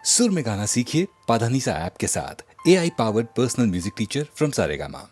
सुर में गाना सीखिए पाधानीसा ऐप के साथ। AI powered personal music teacher from Saregama.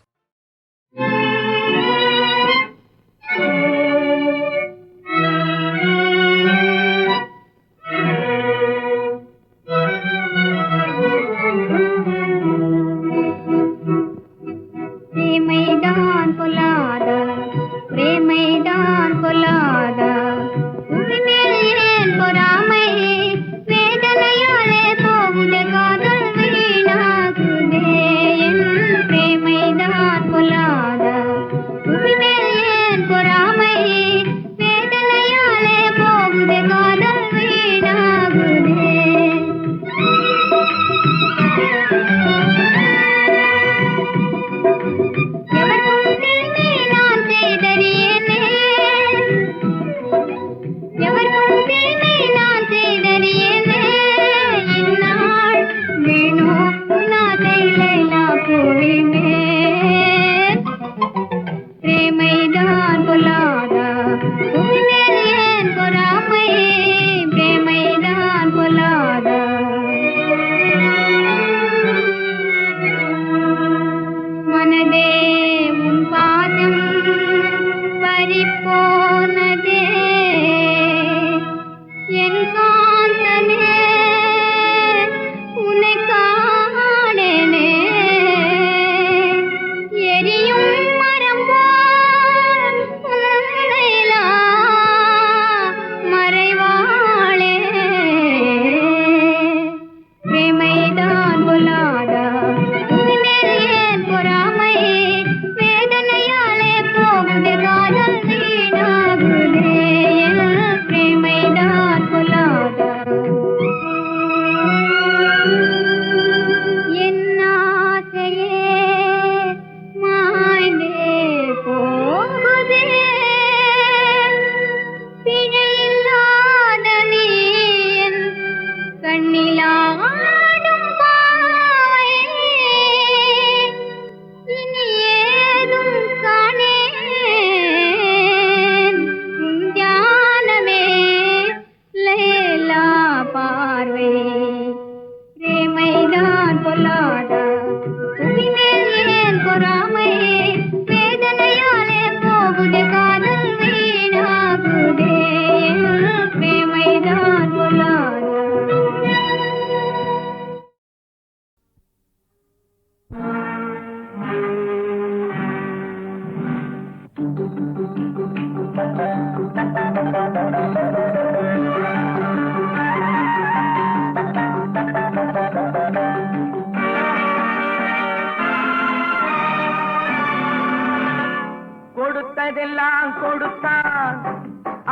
கொடுத்ததெல்லாம் கொடுத்தான்,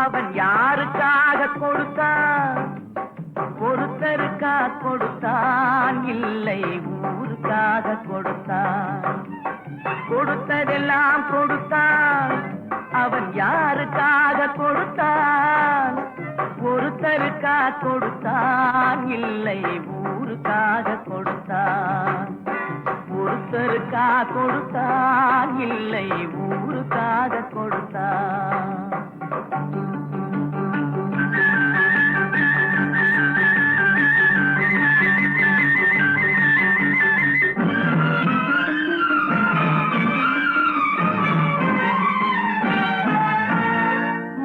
அவன் யாருக்காக கொடுத்தான்? ஒருத்தருக்கா கொடுத்தான், இல்லை ஊருக்காக கொடுத்தான். கொடுத்ததெல்லாம் கொடுத்தான், அவன் யாருக்காக கொடுத்தான்? ஒருத்தருக்கா கொடுத்தான், இல்லை ஊருக்காக கொடுத்தான். ஒருத்தருக்கா கொடுத்தான், இல்லை ஊருக்காக கொடுத்தான்.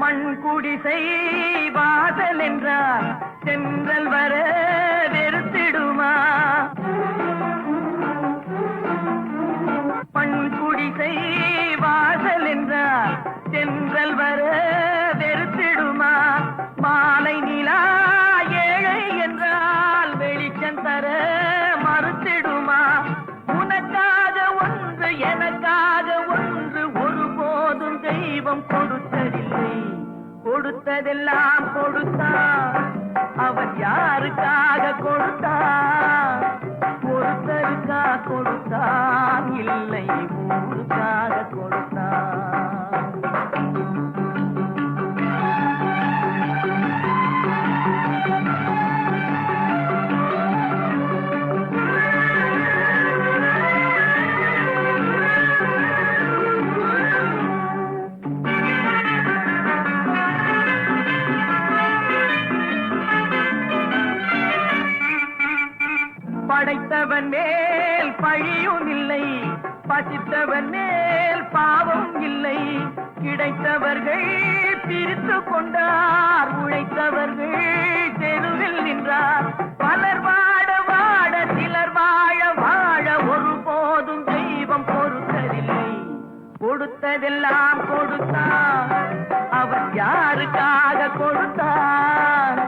மண் குடிசை வாசல் என்றால் சென்றல் வர வெறுத்திடுமா? மண் குடிசை வாசல் என்றால் சென்றல் வர வெறுத்திடுமா? மாலை நிலா ஏழை என்றால் வெளிச்சம் தர மறுத்திடுமா? உனக்காக ஒன்று எனக்காக ஒன்று ஒருபோதும் தெய்வம் கொடுத்ததில்லை. கொடுத்ததெல்லாம் கொடுத்தான், அவன் யாருக்காக கொடுத்தான்? ஒருத்தருக்கா கொடுத்தான், இல்லை ஊருக்காக கொடுத்தான். படைத்தவன் மேல் பழியும் இல்லை, பசித்தவன் மேல் பாவம் இல்லை. கிடைத்தவர்கள் பிரித்து கொண்டார், உழைத்தவர்கள் தெருவில் நின்றார். பலர் வாட வாட சிலர் வாழ வாழ ஒருபோதும் தெய்வம் பொறுத்ததில்லை. கொடுத்ததெல்லாம் கொடுத்தான், அவன் யாருக்காக கொடுத்தான்?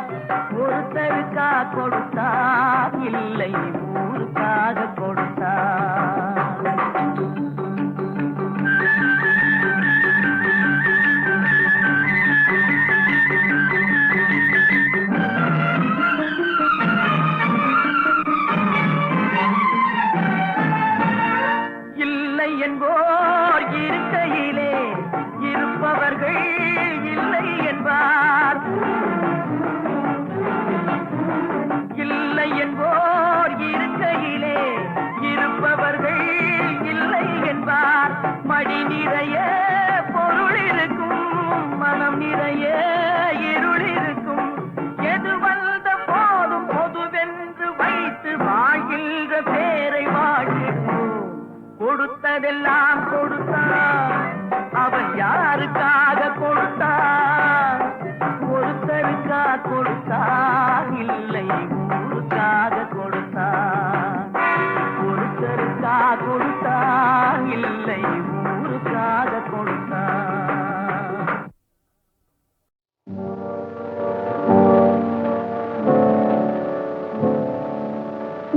ஒருத்தருக்காக கொடுத்தான், இல்லை ஊருக்காக கொடுத்தான். இல்லை என்போர் இருக்கையிலே இருப்பவர்கள் இல்லை என்பார். இல்லை என்போர் இருக்கையிலே இருப்பவர்கள் இல்லை என்பார். மடி நிறைய பொருள் இருக்கும், மனம் நிறைய இருள் இருக்கும். எது வந்த போதும் பொதுவென்று வைத்து வாழ்கின்ற பேரை வாழ்கிறோம். கொடுத்ததெல்லாம் கொடுத்தான், அவன் யாருக்காக கொடுத்தான்? ஒருத்தருக்காக கொடுத்தான், இல்லை ஊருக்காக கொடுத்தான். ஒருத்தருக்காக கொடுத்தான், இல்லை ஊருக்காக கொடுத்தான்.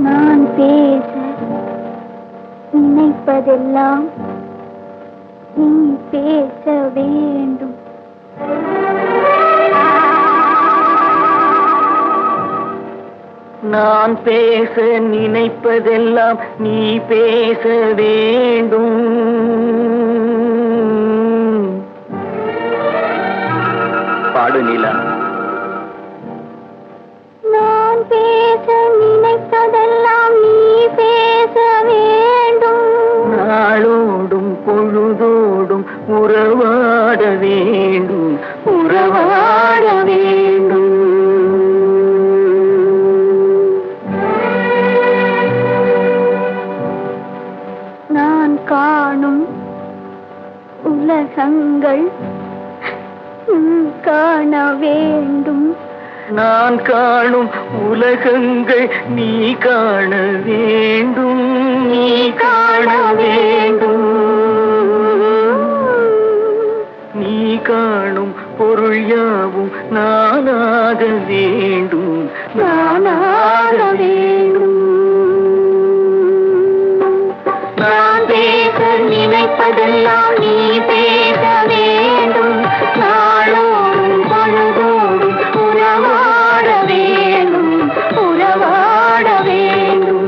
நான் பேச நினைப்பதெல்லாம் நீ பேச வேண்டும். நான் பேச நினைப்பதெல்லாம் நீ பேச வேண்டும். பாடு நிலா. நான் பேச நினைப்பதெல்லாம் நீ பேச வேண்டும். நாளோடும் பொழுதோடும் உறவாட வேண்டும், உறவாட வேண்டும். நான் காணும் உலகங்கள் காண வேண்டும். நான் காணும் உலகங்கள் நீ காண வேண்டும், நீ காண வேண்டும். நீ காணும் பொருள் யாவும் நானாக வேண்டும், நானாக வேண்டும். நான் பேச நினைப்பதெல்லாம் நீ பேச வேண்டும். நாளோடும் பொழுதோடும் உறவாட வேண்டும், உறவாட வேண்டும்.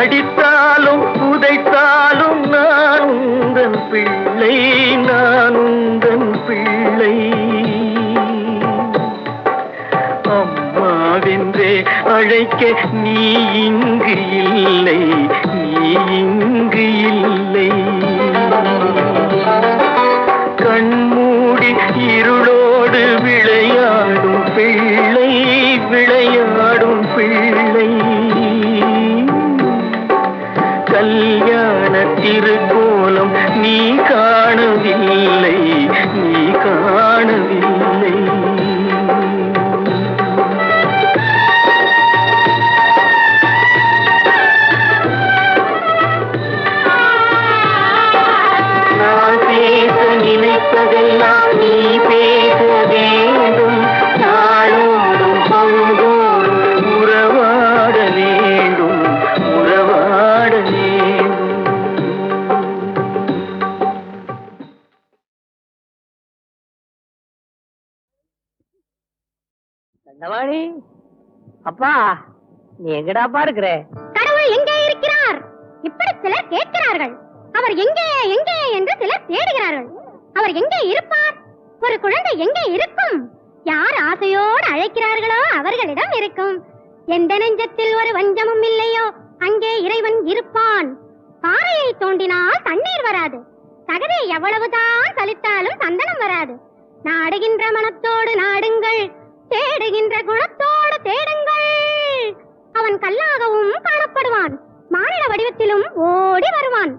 அடித்தாலும் உதைத்தாலும் நான் உந்தன் பிள்ளை, நான் உந்தன் பிள்ளை. அம்மாவென்றே அழைக்க நீ இங்கு இல்லை, நீ இங்கு இல்லை. கண்மூடி இருளோடு விளையாடும் பிள்ளை, விளையாடும் பிள்ளை. கல்யாண திருக்கோலம் நீ காணவில்லை, நீ காணவில்லை. தண்டவாணி, அப்பா நீ எங்கடாப்பா இருக்கிற? கடவுள் எங்கே இருக்கிறார்? இப்படி சிலர் கேட்கிறார்கள். அவர் எங்கே எங்கே என்று சிலர் தேடுகிறார்கள். அவர் எங்கே இருப்பார்? ஒரு குழந்தை எங்கே இருக்கும்? யார் ஆசையோடு அழைக்கிறார்களோ அவர்களிடம் இருக்கும். எந்த நெஞ்சத்தில் ஒரு வஞ்சமும் இல்லையோ அங்கே இறைவன் இருப்பான். பாறையை தோண்டினால் தண்ணீர் வராது. தகதை எவ்வளவுதான் சலித்தாலும் சந்தனம் வராது. நாடுகின்ற மனத்தோடு நாடுங்கள், தேடுகின்ற குணத்தோடு தேடுங்கள். அவன் கல்லாகவும் காணப்படுவான், மானிட வடிவத்திலும் ஓடி வருவான்.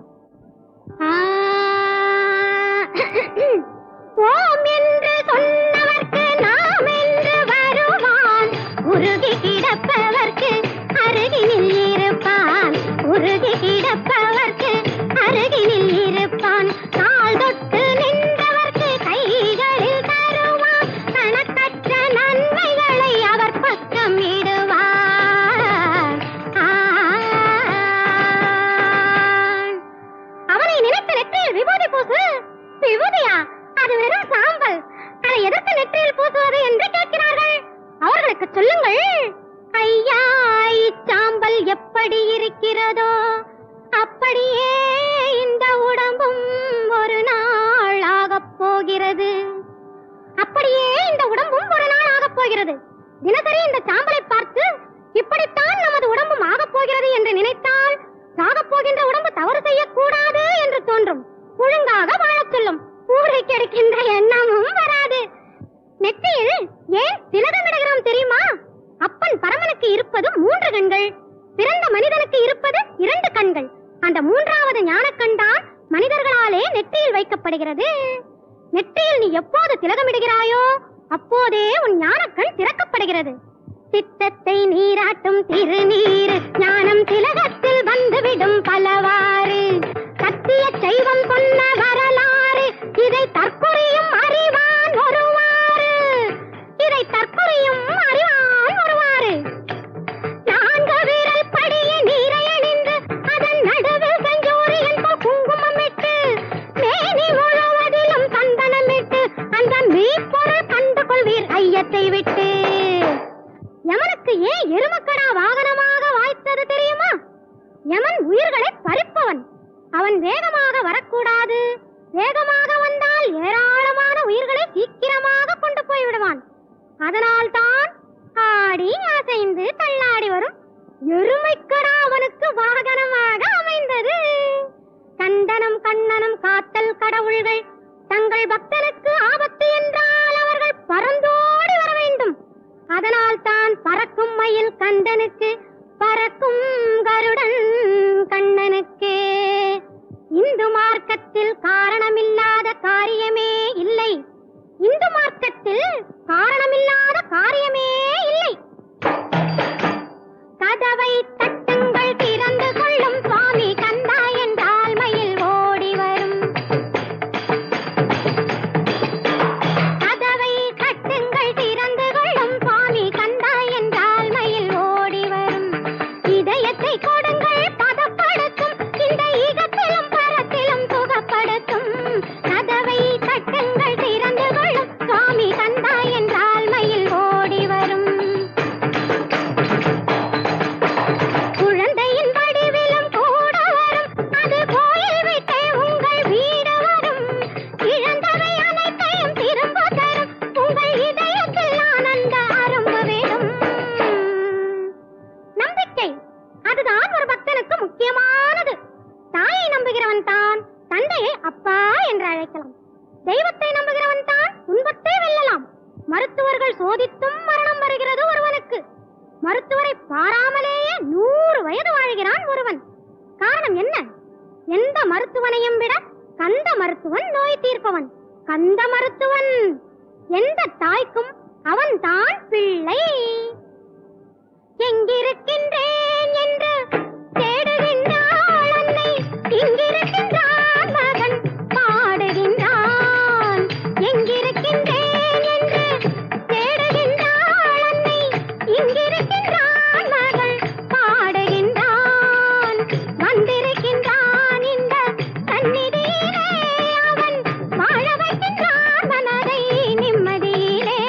ஓம் என்று சொன்னவர்க்கு நாம் என்று வருவான். உருகி கிடப்பவர்க்கு அருகினில் இருப்பான். உருகி கிடப்பவர்க்கு அருகினில் இருப்பான். கால் தொட்டு நின்றவர்க்கு கைகளில் தருவான். கணக்கற்ற நன்மைகளை அவர் பக்கம் இடுவார். அவனை நினைத்து நெற்றியில் விபூதி பூசு. விபூதியா? அது வெறும் சாம்பல். அதை எதற்கு நெற்றியில் பூசுவது என்று கேட்கிறார்கள். அவர்களுக்கு சொல்லுங்கள், ஐயா இச்சாம்பல் எப்படி இருக்கிறதோ அப்படியே இந்த உடம்பும் ஒரு நாள் ஆகப் போகிறது. அப்படியே இந்த உடம்பும் ஒரு நாள் ஆகப் போகிறது. தினசரி இந்த சாம்பலை பார்த்து இப்படித்தான் நமது உடம்பும் ஆகப் போகிறது என்று நினைத்தால் சாகப் போகின்ற உடம்பு தவறு செய்யக்கூடாது என்று தோன்றும். ஒழுங்காக வாழச் சொல்லும். ஊரை கெடுக்கின்ற எண்ணமும் வராது. நெற்றியில் ஏன் திலகமிடுகிறோம் தெரியுமா? அப்பன் பரமனுக்கு இருப்பது 3 கண்கள், பிறந்த மனிதனுக்கு இருப்பது 2 கண்கள். அந்த 3வது ஞானக்கண் தான் மனிதர்களாலே நெற்றியில் வைக்கப்படுகிறது. நெற்றியில் நீ எப்போது திலகமிடுகிறாயோ அப்போதே உன் ஞானக்கண் திறக்கப்படுகிறது. சித்தத்தை நீராட்டும் திருநீர் ஞானம் திலகத்தில் வந்துவிடும் பலவாறு. சத்திய சைவம் சொன்ன வரலாறு இதை தற்கொலையும் அறிவான் ஒருவாறு. இதை தற்கொலையும் அறிவான் ஒருவாறு. 4 விரல் படிய நீரை அணிந்து அதன் நடுவில் செஞ்சோரியன் போல் குங்குமமிட்டு மேனி முழுவதிலும் சந்தனமிட்டு அந்த மெய்ப்பொருள் கண்டு கொள்வீர் ஐயத்தை விட்டு. யமனுக்கு ஏன் எருமக்கடா வாகனமாக வாய்த்தது தெரியுமா? யமன் உயிர்களை பறிப்பவன். அவன் வேகமாக வரக்கூடாது. வேகமாக வந்தால் ஏராளமான உயிர்களை சீக்கிரமாக கொண்டு போய் விடுவான். அதனால் தான் ஆடி அசைந்து தள்ளாடி வரும் எருமைக்கடா அவனுக்கு வாகனமாக அமைந்தது. கண்டனம் கண்ணனம் காத்தல் கடவுள்கள் தங்கள் பக்தனுக்கு ஆபத்து என்றால் அவர்கள் பறந்தோடி வர வேண்டும். அதனால் தான் பறக்கும் மயில் கண்டனுக்கு, பறக்கும் கருடன் கண்ணனுக்கு. இந்து மார்க்கத்தில் காரணமில்லாத காரியமே இல்லை. இந்து மார்க்கத்தில் காரணமில்லாத காரியமே இல்லை. கதவை தட்டுங்கள் திறந்து கொள்ளும் சுவாமி கந்தா என்றால் மயில் ஓடி வரும். கதவை தட்டுங்கள் திறந்து கொள்ளும் சுவாமி கந்தா என்றால் மயில் ஓடி வரும். இதயத்தை கொடுங்கள் பதப்படுத்தும் இந்த ஈகத்திலும் பரத்திலும் சுகப்படுத்தும். கதவை தட்டுங்கள் திறந்து கொள்ளும் சுவாமி கந்தா என்றால் மயில் ஓடி வரும். குழந்தையின் வடிவிலும் கூட வரும். அது கோயில் விட்டே உங்கள் வீடு வரும். இழந்தவை அனைத்தையும் திரும்ப தரும். உங்கள் இதயத்தில் ஆனந்த அரும்பு விடும். நம்பிக்கை அதுதான் ஒரு பக்தனுக்கு முக்கியமானது. தாயை நம்புகிறவன் தான் தந்தையை அப்பா என்று அழைக்கலாம். தெய்வத்தை நம்புகிறவன் தான் துன்பத்தை வெல்லலாம். மருத்துவர்கள் சோதித்தும் மரணம் வருகிறது ஒருவனுக்கு. மருத்துவரை பாராமலேயே 100 வயது வாழ்கிறான் ஒருவன். காரணம் என்ன? எந்த மருத்துவனையும் விட கந்த மருத்துவன் நோய் தீர்ப்பவன். கந்த மருத்துவன் எந்த தாய்க்கும் அவன் தான் பிள்ளை. எங்கிருக்கின்றேன் என்று தேடுகின்றாள் அன்னை, இங்கிருக்கின்றான் மகன் பாடுகின்றான். எங்கிருக்கின்றேன் என்று தேடுகின்றாள் அன்னை, இங்கிருக்கின்றான் மகள் பாடுகின்றான். வந்திருக்கின்றான் இந்த சந்நிதியிலே அவன் வாழ வைக்கின்றான் மனதை நிம்மதியிலே.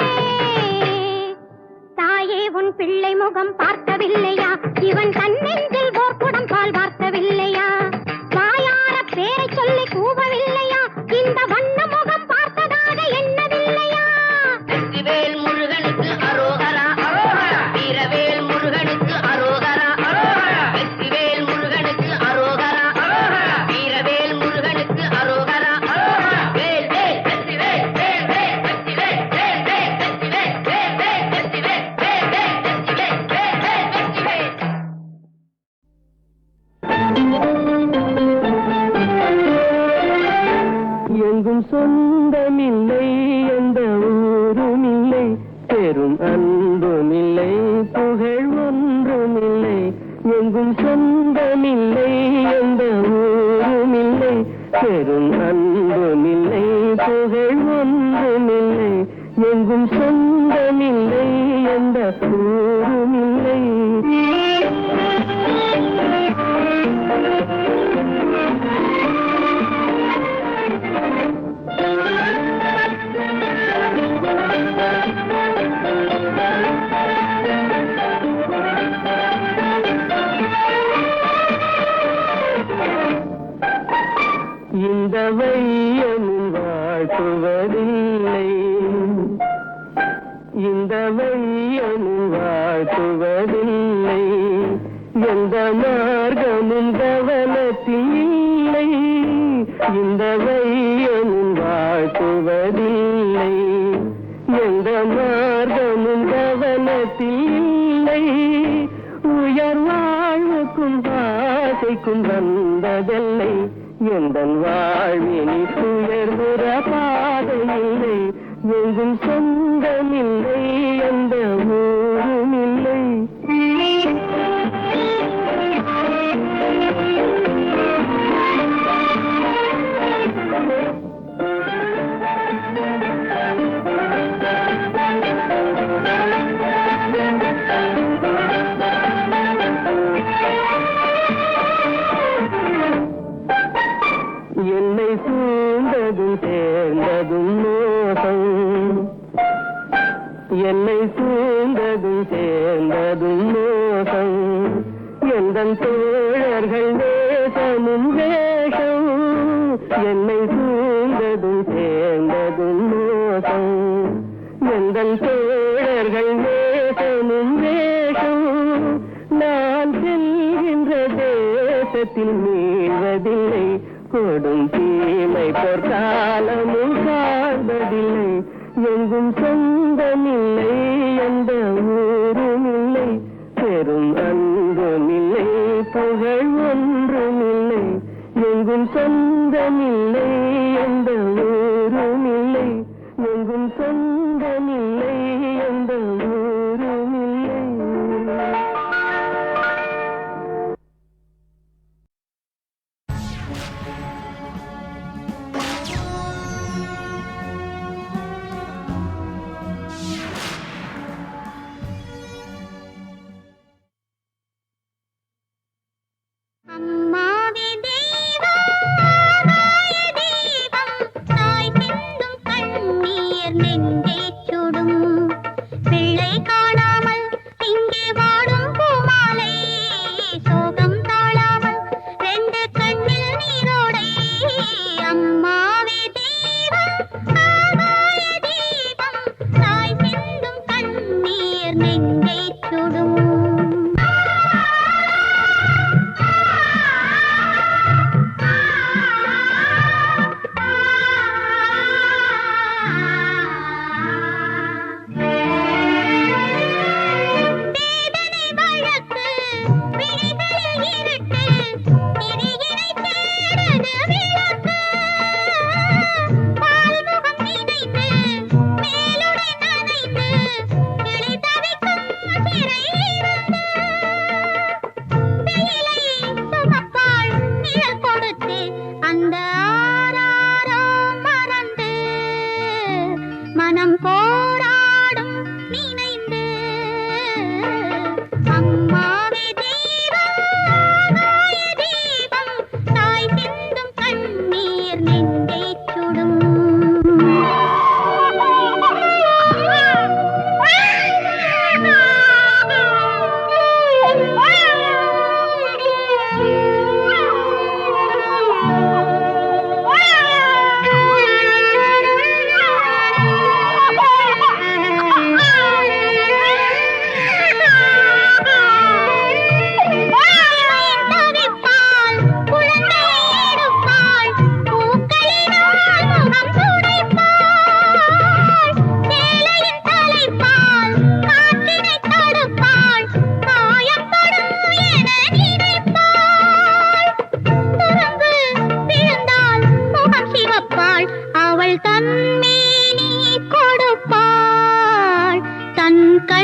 முகம் பார்க்கவில்லையா? இவன் கண்ணெஞ்சில் ஓர் குடம் பால் வார்க்கவில்லையா? வாயார பேரை சொல்லி கூவவில்லையா? இந்த வண்ண முகம் பார்த்ததாக எண்ணவில்லையா? வெற்றிவேல் முருகனுக்கு அரோகரா அரோகரா, வீரவேல் முருகனுக்கு அரோகரா அரோகரா, வெற்றிவேல் முருகனுக்கு அரோகரா அரோகரா, வீரவேல் முருகனுக்கு அரோகரா அரோகரா, வேல் வேல் வெற்றிவேல், வேல் வேல் வெற்றிவேல், வேல் வேல் வெற்றிவேல், வேல் வேல் வெற்றிவேல், வேல் வேல் வெற்றிவேல், வேல் வேல் வெற்றிவேல். எங்கும் சொந்தமில்லை, எந்த ஊருமில்லை, பெரும் அன்புமில்லை, புகழ் ஒன்றுமில்லை. எங்கும் சொந்தமில்லை, எந்த ஊருமில்லை, பெரும் அன்புமில்லை, புகழ் ஒன்றுமில்லை. எங்கும் சொந்தமில்லை, எந்த ஊருமில்லை. இந்த வையமும் வாழ்த்துவதில்லை, இந்த வையமும் வாழ்த்துவதில்லை, எந்த மார்க்கமும் கவனத்தில் இல்லை. இந்த வையமும் வாழ்த்துவதில்லை, எந்த மார்க்கமும் கவனத்தில் இல்லை. உயர் வாழ்வுக்கும் ஆசைக்கும் வந்ததில்லை, எந்தன் வாழ்வினி உயர்வுற பாதையில்லை. எங்கும் சொந்தமில்லை, எந்த ஊருமில்லை. என்னை சூழ்ந்ததும் சேர்ந்ததும் மோசம், என்னை சூழ்ந்ததும் சேர்ந்ததும் மோசம். எந்தன் தோழர்கள் நேசமும் வேஷம், என்னை சூழ்ந்ததும் சேர்ந்ததும் மோசம். எந்தன் தோழர்கள் நேசமும் வேஷம். நான் செல்கின்ற தேசத்தில் மீழ்வதில்லை, கொடும் தீமை பொற்காலமும் காண்பதில்லை. எங்கும் சொந்தமில்லை, எந்த ஊருமில்லை, பெரும் அன்புமில்லை, புகழ் ஒன்றுமில்லை. எங்கும் சொந்தமில்லை, எந்த ஊருமில்லை, எங்கும் சொந்தமில்லை, எந்த ஊருமில்லை.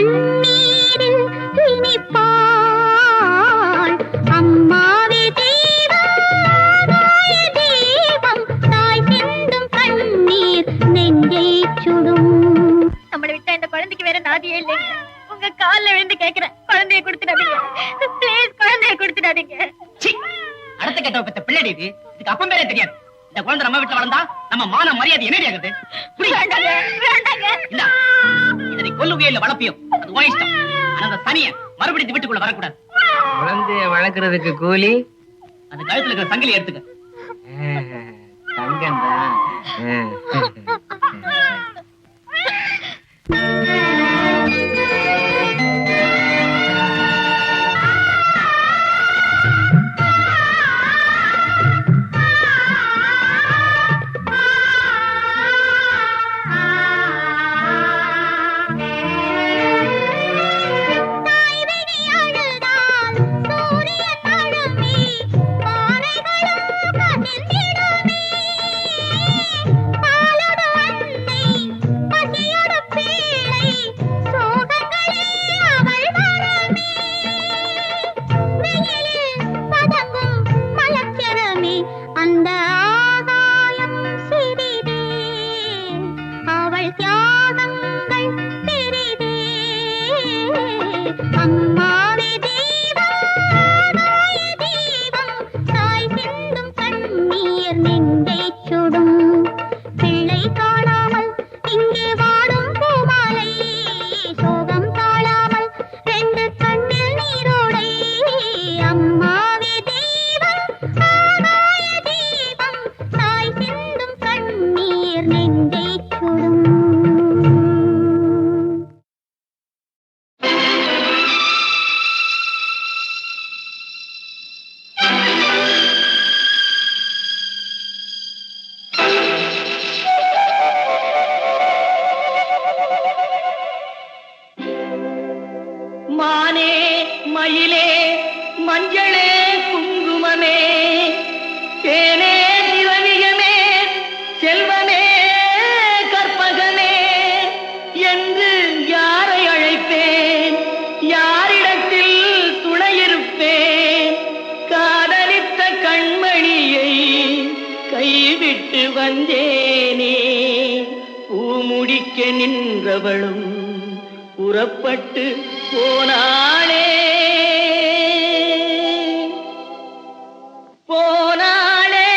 கண்ணீரில் இனிப்பாள் அம்மாவே தெய்வாய தெய்வம் தாய் சிந்தும் கண்ணீர் நெஞ்சை சுடும். நம்மளை விட்டா இந்த குழந்தைக்கு வேற நாதியே இல்லைங்க. உங்க கால்ல விழுந்து கேக்குறேன், குழந்தைய கொடுத்துடாதீங்க ப்ளீஸ், குழந்தைய கொடுத்துடாதீங்க. அடுத்த கெட்ட பெத்த பிள்ளை இது, இதுக்கு அப்பம் பேரே தெரியாது. இந்த குழந்தை நம்ம வீட்டுல வளர்ந்தா நம்ம மான மரியாதை என்னடி ஆகுது? இதனை கொல்லுவியோ இல்ல வளர்ப்பியோ அது உன் இஷ்டம். ஆனா அந்த சனிய மறுபடியும் வீட்டுக்குள்ள வரக்கூடாது. குழந்தைய வளர்க்கறதுக்கு கூலி அது கழுத்துல இருக்கிற சங்கிலி எடுத்துக்க. தங்கம் தான். மானே மயிலே மஞ்சளே குங்குமமே தேனே திரவியமே செல்வமே கற்பகமே என்று யாரை அழைப்பேன்? யாரிடத்தில் துணையிருப்பேன்? காதலித்த கண்மணியை கைவிட்டு வந்தேனே. பூமுடிக்க நின்றவளும் புறப்பட்டு போனாளே போனாளே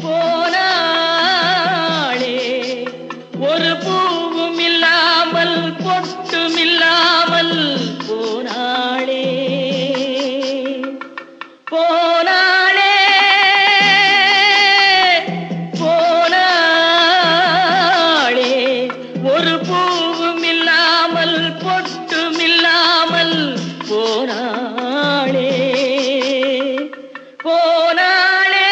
போனாளே. ஒரு பூவும் இல்லாமல் பொட்டும் இல்லாமல் போனாளே போனாளே போனாளே. ஒரு பூவும் இல்லாமல் பொட்டும் இல்லாமல் போனாளே போனாளே.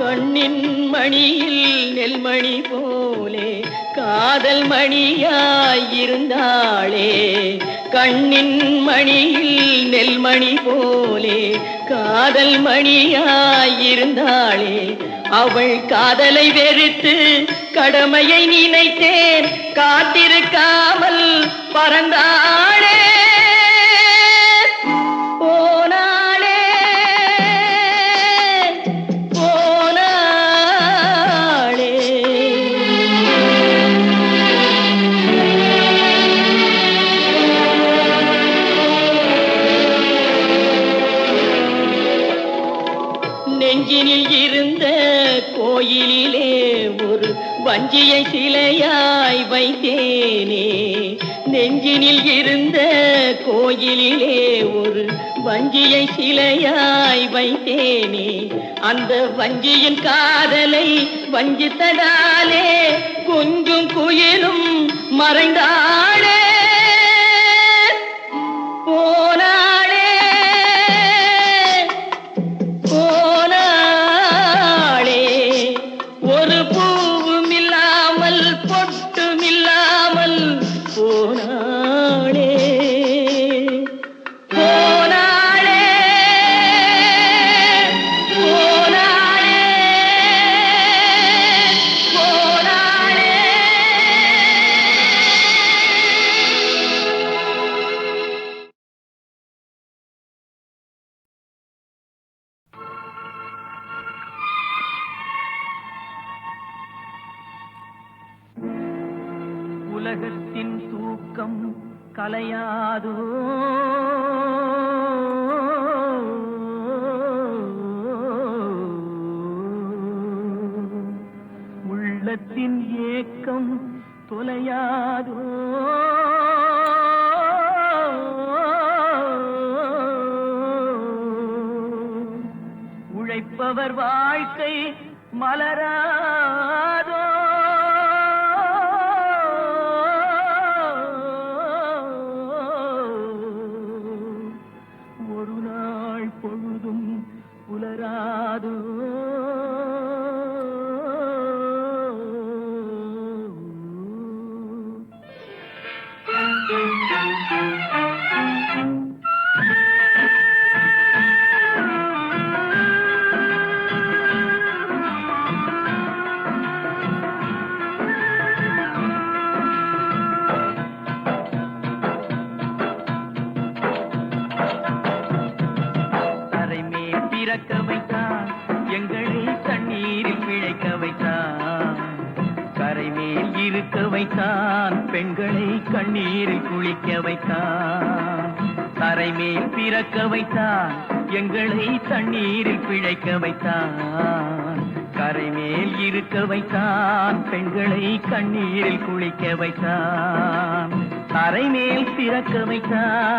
கண்ணின் மணியில் நெல்மணி போலே காதல் மணியாயிருந்தாளே. கண்ணின் மணியில் நெல்மணி போலே காதல் மணியாயிருந்தாளே. அவள் காதலை வெறுத்து கடமையை நினைத்தேன், காத்திருக்காமல் பறந்தாளே போனாளே போனாளே. நெஞ்சினில் இருந்த கோயிலிலே ஒரு வஞ்சியை சிலையாய் வைத்தேனே. நெஞ்சினில் இருந்த கோயிலிலே ஒரு வஞ்சியை சிலையாய் வைத்தேனே. அந்த வஞ்சியின் காதலை வஞ்சித்ததாலே கொஞ்சம் குயிலும் மறைந்தாளே உலகத்தின் தூக்கம் கலையாதோ உள்ளத்தின் ஏக்கம் தொலையாதோ உழைப்பவர் வாழ்க்கை மலராதோ ஒரு நாள் பொழுதும் புலராதோ பிறக்க வைத்தான் எங்களை தண்ணீரில் பிழைக்க வைத்தான் கரை மேல் இருக்க வைத்தான் பெண்களை கண்ணீரில் குளிக்க வைத்தான் கரை மேல் பிறக்க வைத்தான் எங்களை தண்ணீரில் பிழைக்க வைத்தான் கரை மேல் இருக்க வைத்தான் பெண்களை கண்ணீரில் குளிக்க வைத்தான் கரை மேல் பிறக்க வைத்தான்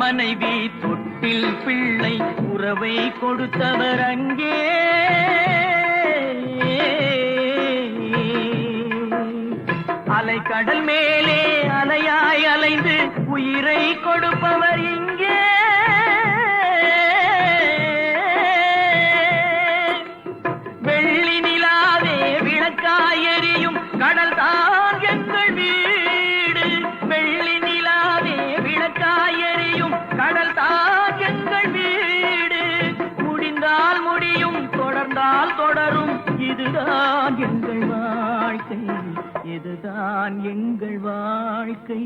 மனைவி தொட்டில் பிள்ளை உறவை கொடுத்தவர் அங்கே அலைக்கடல் மேலே அலையாய் அலைந்து உயிரை கொடுப்பவர் இங்கே வெள்ளி நிலாவே விளக்காய் எரியும் கடல் தான் எங்கள் வீடு வெள்ளி நிலாவே விளக்காய் எரியும் கடல் தான் எங்கள் வீடு முடிந்தால் முடியும் தொடர்ந்தால் தொடரும் இதுதான் எங்கள் வாழ்க்கை இதுதான் எங்கள் வாழ்க்கை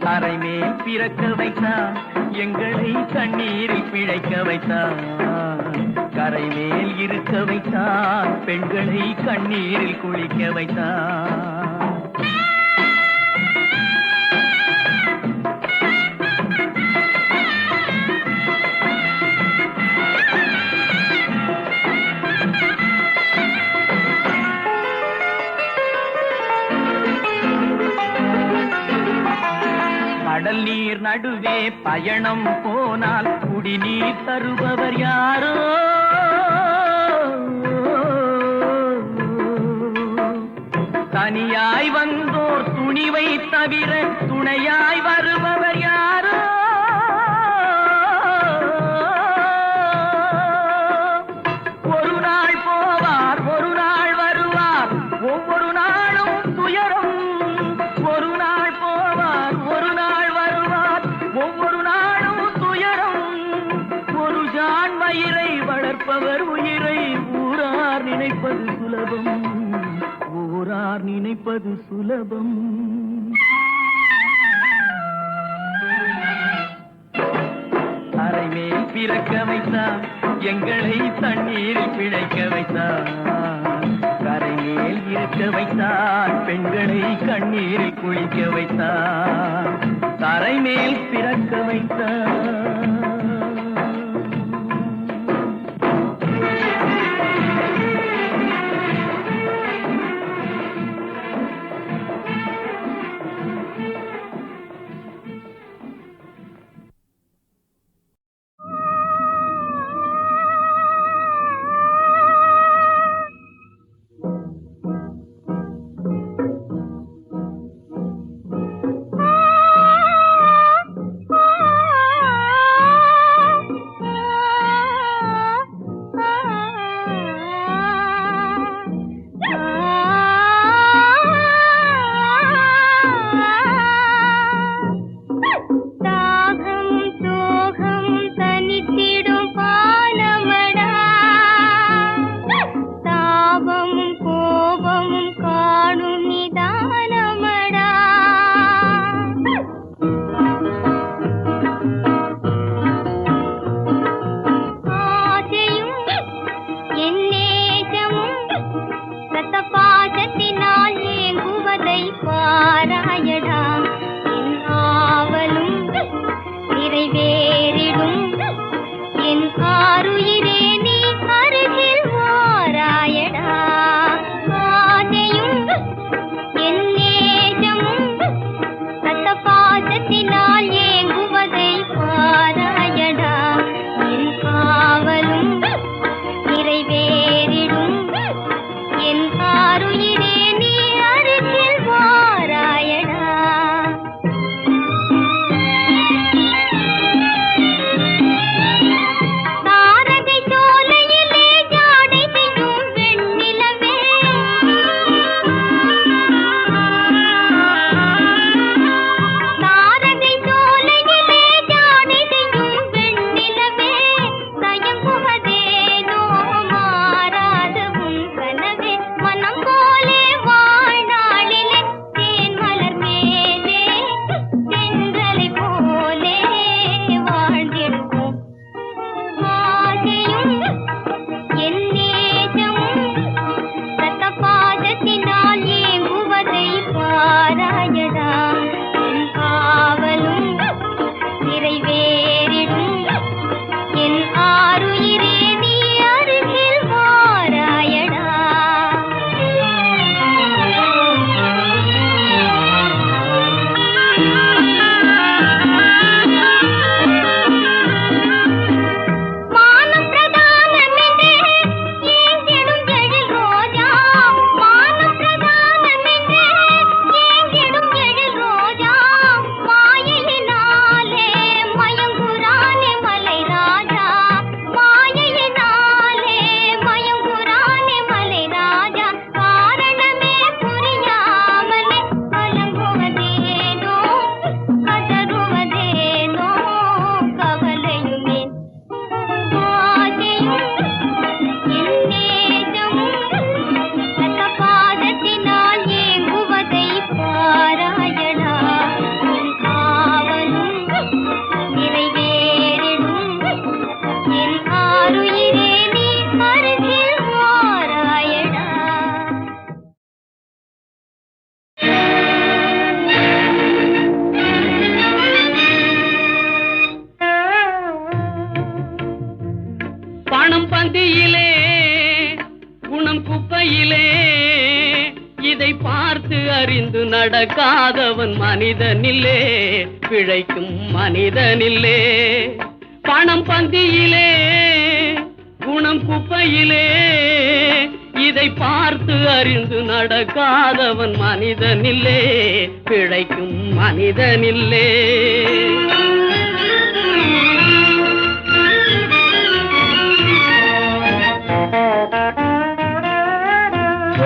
கரை மேல் பிறக்க வைத்தான் எங்களை தண்ணீரில் பிழைக்க வைத்தான் கரை மேல் இருக்க வைத்தான் பெண்களை கண்ணீரில் குளிக்க வைத்தான் கடல் நீர் நடுவே பயணம் போனால் குடிநீர் தருபவர் யாரோ தனியாய் வந்தோர் துணிவை தவிர துணையாய் வருபவர் யாரோ ஒரு நாள் போவார் ஒரு நாள் வருவார் ஒவ்வொரு நாளும் துயரம் ஒரு நாள் போவார் ஒரு நாள் வருவார் ஒவ்வொரு நாளும் துயரம் ஒரு ஜான் வயிறை வளர்ப்பவர் உயிரை ஊரார் நினைப்பது சுலபம் ஊரார் நினைப்பது சுலபம் அரை மேல் பிறக்க வைத்தான் எங்களை தண்ணீரில் பிழைக்க வைத்தான் கரை மேல் இருக்க வைத்தான் பெண்களை கண்ணீரில் குளிக்க வைத்தான் கரை மேல் பிறக்க வைத்தான் ஆருயிரே நீ அருகில் வாராயடா ஆசையும் என் நேசமும் சத்த பாசத்தினால் ஏங்குவதை பாராயடா என் காவலும் நிறைவேறிடும் என் ஆருயிரே நீ அருகில் வாராயடா தாரகை சோலையிலே ஜாடை செய்யும் வெண்ணிலவே தாரகை சோலையிலே ஜாடை செய்யும் வெண்ணிலவே தயங்குவதேனோ மாறாத உன் கனவே மனம் போலே வாழ்நாளிலே தேன் மலர் மேலே தென்றலை போலே வாழ்ந்திடுவோம் ஆசையும் என் நேசமும் சத்த பாதத்தினால் ஏங்குவதை பாராயடா என் காவலும் நிறைவேறிடும் என் ஆருயிரே நீ அருகில் வாராயடா மானம் பிரதானமென்றே ஏங்கிடும் எழில் ரோஜா மானம் பிரதானமென்றே ஏங்கிடும் எழில் ரோஜா மாயையினாலே மயங்குறானே மலை ராஜா மாயையினாலே மயங்குறானே மலை ராஜா காரணமே புரியாமலே கலங்குவதேனோ கதறுவதேனோ கவலையுமே ஆசையும் என் நேசமும் சத்த பாதத்தினால் ஏங்குவதை பாராயடா என் காவலும் நிறைவேறிடும் என் ஆருயிரே நீ அருகில் வாராயடா பணம் பந்தியிலே குணம் குப்பையிலே இதை பார்த்து அறிந்து நடக்காதவன் மனிதனில்லே பிழைக்கும் மனிதனில்லே பணம் பந்தியிலே குணம் குப்பையிலே இதை பார்த்து அறிந்து நடக்காதவன் மனிதனில்லே பிழைக்கும் மனிதனில்லே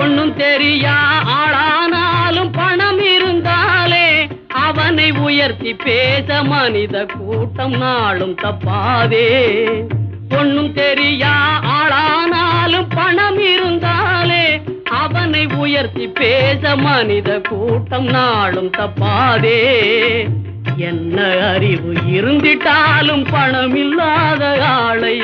ஒண்ணும் தெரியா ஆளானாலும் பணம் இருந்தாலே அவனை உயர்த்தி பேச மனித கூட்டம் நாளும் தப்பாதே ஒண்ணும் தெரியா ஆளானாலும் பணம் இருந்தாலே அவனை உயர்த்தி பேச மனித கூட்டம் நாளும் தப்பாதே என்ன அறிவு இருந்திட்டாலும் பணம் இல்லாத ஆளை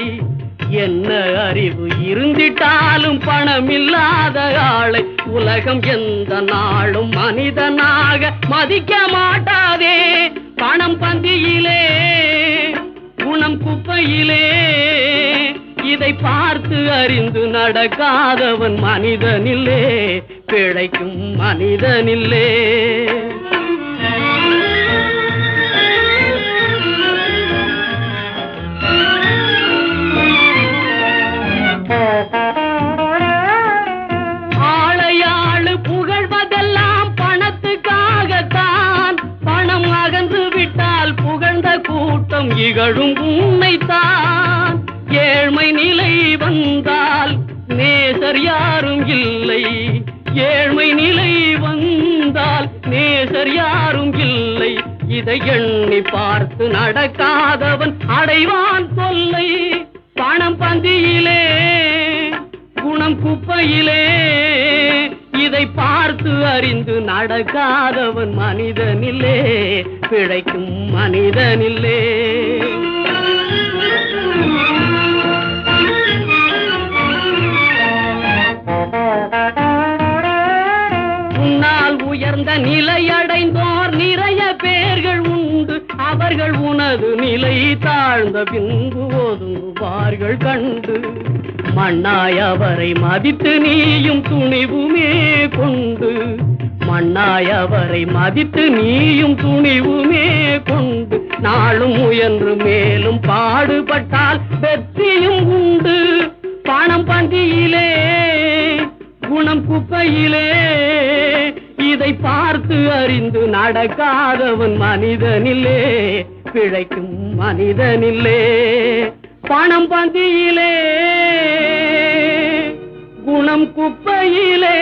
என்ன அறிவு இருந்திட்டாலும் பணம் இல்லாத ஆளை உலகம் எந்த நாளும் மனிதனாக மதிக்க மாட்டாதே பணம் பந்தியிலே குணம் குப்பையிலே இதை பார்த்து அறிந்து நடக்காதவன் மனிதனில்லே பிழைக்கும் மனிதனில்லே ஆளையாளு புகழ்வதெல்லாம் பணத்துக்காகத்தான் பணம் அகன்று விட்டால் புகழ்ந்த கூட்டம் இகழும் உண்மைத்தான் ஏழ்மை நிலை வந்தால் நேசர் யாரும் இல்லை ஏழ்மை நிலை வந்தால் நேசர் யாரும் இல்லை இதை எண்ணி பார்த்து நடக்காதவன் அடைவான் தொல்லை பணம் பந்தியிலே குணம் குப்பையிலே இதை பார்த்து அறிந்து நடக்காதவன் மனிதனில்லே பிழைக்கும் மனிதனில்லே உன்னால் உயர்ந்த நிலையடைந்தோர் நிறைய பேர்கள் உண்டு அவர்கள் உனது நிலை தாழ்ந்த பின்பு ஒதுங்குவார்கள் கண்டு மண்ணாய் அவரை மதித்து நீயும் துணிவுமே கொண்டு மண்ணாய் அவரை மதித்து நீயும் துணிவுமே கொண்டு நாளும் முயன்று மேலும் பாடுபட்டால் வெற்றியும் உண்டு. பணம் பந்தியிலே குணம் குப்பையிலே இதை பார்த்து அறிந்து நடக்காதவன் மனிதனில்லே, பிழைக்கும் மனிதனில்லே. பணம் பந்தியிலே குணம் குப்பையிலே